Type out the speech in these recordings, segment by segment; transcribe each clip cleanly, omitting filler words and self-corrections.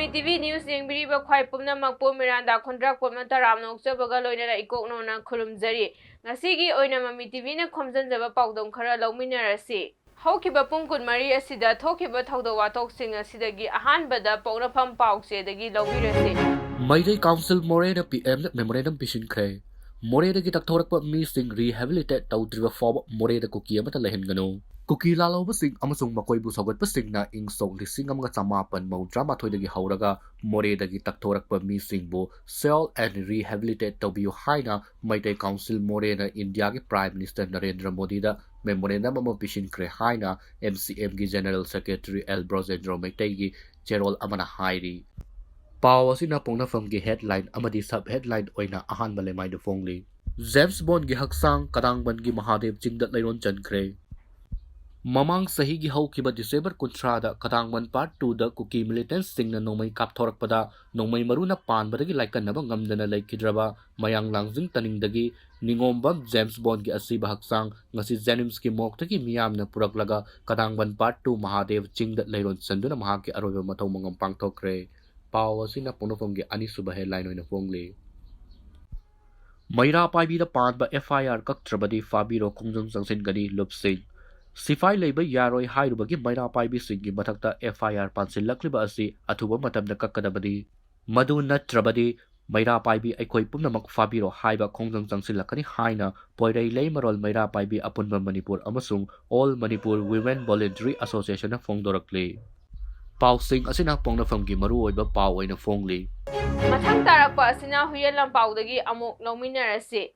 MAMI TV News yengbiriba khwai pumnamakpu Miranda khondrak pumna taram nokjabaga loinara ikoknona khulumjari ngasigi oina MAMI TV na khomjanjaba paudam khara lawminarasi haukiba pung kunmari asida thokiba thawda watoksing asidagi ahanbada pawnafam pauksedagi lawbirasi Maidai Council Morena PM memorandum pishinkre Morena ki taktorakpa mi sing rehabilitate tawdriba fob Morena ko kiyamata lehengano Kuki lalaw sing amasung makoy bu sogat pasing na ing song lising ang mga samapan mau drama thoy dagi hauraga Morena ki taktorakpa mi sing bo sell and rehabilitate tawbiyo haina Maidai Council Morena India ki Prime Minister Narendra Modi da memorandum amo pishinkre haina MCM ki General Secretary Elbrosendro Maitai ki Gerald amana hairi Pau asina pongnafam gi headline amadi sub headline oina ahan malemai de fongli James Bond gi haksang kadangban gi Mahadev chingdat lairon chankre Mamang sahi gi haukiba December kuntrada kadangban part 2 da kuki militants singna nomai kapthorakpada nomai maruna panbadagi laikannaba ngamdana laikidraba mayang langjing taningdagi ningombam James Bond gi asiba haksang ngasi Jenims ki moktagi miyamna puraklaga kadangban part 2 Mahadev chingdat lairon sanduna mahaki aroba mathaw mangam pangthokre Pau asina ponofomgi anisuba headline oina fongli Maira paibi da panba FIR kaktrabadi fabiro kongjong sangsin gani lupsing Sifai leiba yaroi hairubagi Maira paibi singi mathakta FIR pansilakliba asi athuba matamda kakkadabadi madu natrabadi Maira paibi aikoi pumnamak fabiro haiba kongjong sangsilakani haina poirei leimarol Maira paibi apunba Manipur amasung All Manipur Women Voluntary Association na fongdorakli Pausing asina pongnafamgi maruoiba pau oina fongli mathang tarakpa asina huyelam paudagi amuk lawminarasi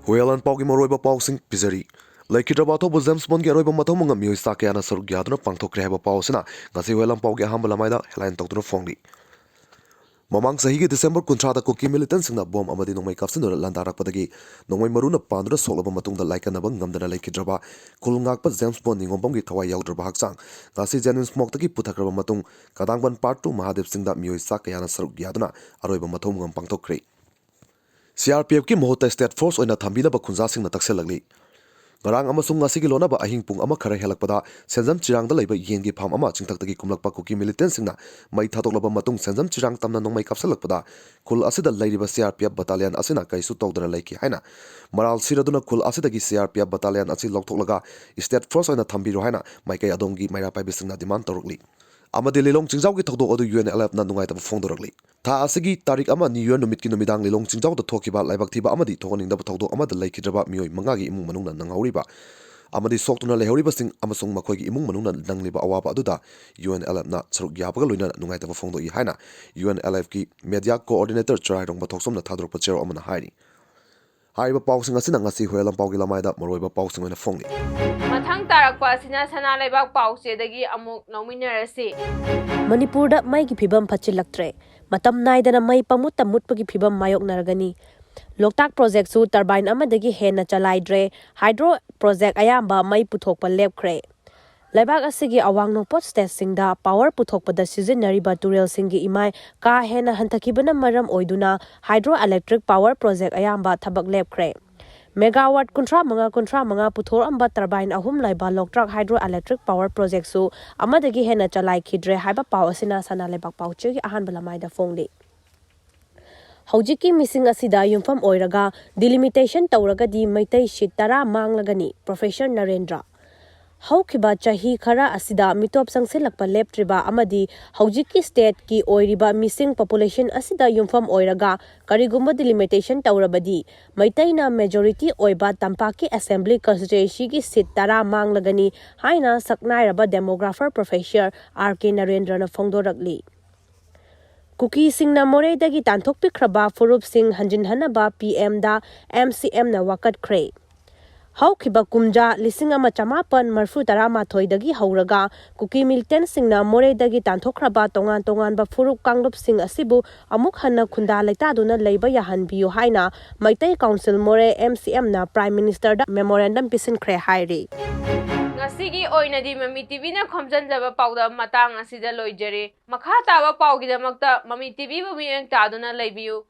huyelan paugi maruoiba pausing pizari Laikidraba to James Bond gi aroiba mathaw mangam mioi sakya na saruk gyaduna pangthokre haba pausina ngasi huyelan paugi ahamba lamaida headline tokduna fongli Mamang sahi December kuntrada kuki militants na bom amadi nongmai kapsinura landarakpadagi nongmai maruna pandura soklaba matungda laikanaba ngamdana laikidraba kulngakpa James Bond ningombam gi thawai yaudrba haksang ngasi Jenims moktagi puthakraba matung kadangban part 2 Mahadev singda mioi sakayana saruk gyaduna aroiba mathaw mangam pangthokre CRPF ki mohota state force oina thambina ba khunja singna takselagli Ngarang amasung ngasi gi lonaba ahing pung ama khara helakpada senjam chirang da leiba yengi pham ama chingtaktagi kumlakpa kuki militants singna mai thatoklaba matung senjam chirang tamna nongmai kapsalakpada khul asida leiriba CRPF battalion asina kaisu tawdana leiki haina maral siraduna khul asidagi CRPF battalion asi lokthoklaga state force oina thambiro haina maikai adongi maira paibi singna demand torukli amadi lelong chingjau gi thokdok adu UNLF na nungai ta phongdorakli tha asigi tarik ama new year numit ki numidang lelong chingjau da thokiba laibak thiba amadi thoning da thokdok amada laikidraba mioi manga gi imung manungna nangauriba amadi soktuna lehoriba sing amasung makoi gi imung manungna nangliba awaba aduda UNLF na saruk yabaga loina nungai ta phongdo I haina UNLF ki media coordinator chrai rong ba thoksom na thadrok pa chero amana hairi haiba pausing asina ngasi huelam paugi lamaida maroiba pausing oina fongli mathang tarakpa asina sana leibak pauksedagi amuk lawminarasi Manipurda mai ki phibam phachilaktre matam naidana mai pamutta mutpagi phibam mayok naragani Loktak project su turbine amadagi hena chalaidre hydro project ayamba mai puthokpa lepkre Laibak asigi awang nokpot state singda power puthokpada sizinariba turel singi imai ka hena hantakibana maram oiduna hydroelectric power project ayamba thabak lepkre Megawatt kuntra manga puthor amba turbine ahum laiba Loktak hydroelectric power project su amadagi hena chalai khidre haiba paw asina sana lebak pauche gi ahan balamai da fongli Haujiki missing asida yumfam oiraga delimitation tawraga di maitai shit tara manglagani Professor Narendra Haukiba chahi khara asida mitop sangsilakpa leptriba amadi haujiki state ki oiriba missing population asida yumfam oiraga karigumba delimitation tawrabadi maitaina majority oiba tampaki assembly constituency ki seat tara manglagani haina saknairaba demographer Professor RK Narendra na fongdorakli Kuki singna moreidagi tanthok pikraba furup sing hanjin hanaba PM da MCM na wakat kre Haukiba kumja lising ama chamapan marfu tarama thoidagi hauraga kuki militant singna moreidagi tanthokraba tongan ba furup kanglup sing asibu amuk hanna khunda laitaduna leiba yahanbiyo haina Maitai Council More MCM na Prime Minister da memorandum pisin kre hairi ngasigi oinadi MAMI TV na khomjanjaba paudam matang asida loijare makha tawa paugidamakta MAMI TV bu miyeng taduna leibiyu